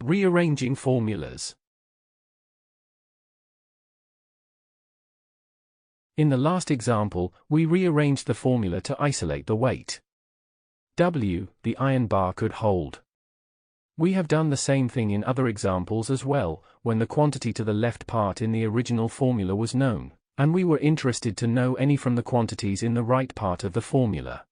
Rearranging formulas. In the last example, we rearranged the formula to isolate the weight W the iron bar could hold. We have done the same thing in other examples as well, when the quantity to the left part in the original formula was known, and we were interested to know any from the quantities in the right part of the formula.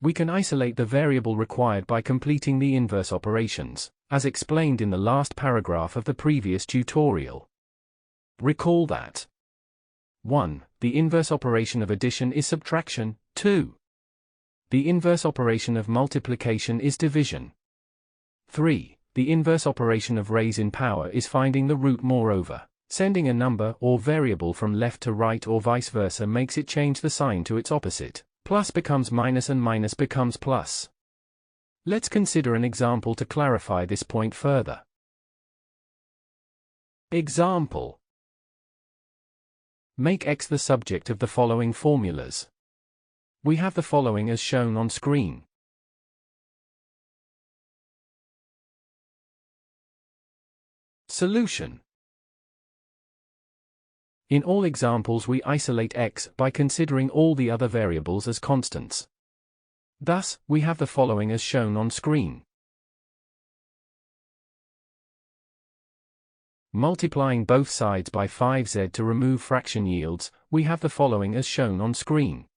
We can isolate the variable required by completing the inverse operations, as explained in the last paragraph of the previous tutorial. Recall that 1. The inverse operation of addition is subtraction. 2. The inverse operation of multiplication is division. 3. The inverse operation of raise in power is finding the root. Moreover, sending a number or variable from left to right or vice versa makes it change the sign to its opposite. Plus becomes minus and minus becomes plus. Let's consider an example to clarify this point further. Example: make x the subject of the following formulas. We have the following as shown on screen. Solution: in all examples we isolate x by considering all the other variables as constants. Thus, we have the following as shown on screen. Multiplying both sides by 5z to remove fraction yields, we have the following as shown on screen.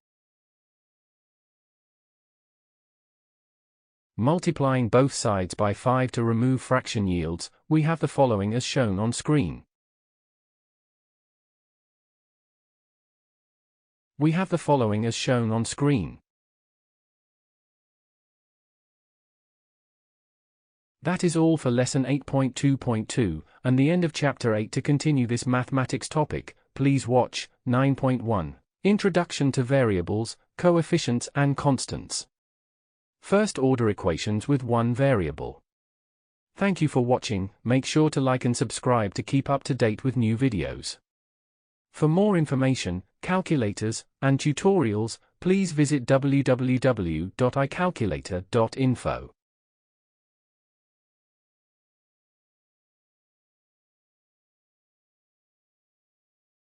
Multiplying both sides by 5 to remove fraction yields, we have the following as shown on screen. We have the following as shown on screen. That is all for lesson 8.2.2, and the end of chapter 8. To continue this mathematics topic, please watch 9.1, Introduction to Variables, Coefficients and Constants. First order equations with one variable. Thank you for watching. Make sure to like and subscribe to keep up to date with new videos. For more information, calculators, and tutorials, please visit www.icalculator.info.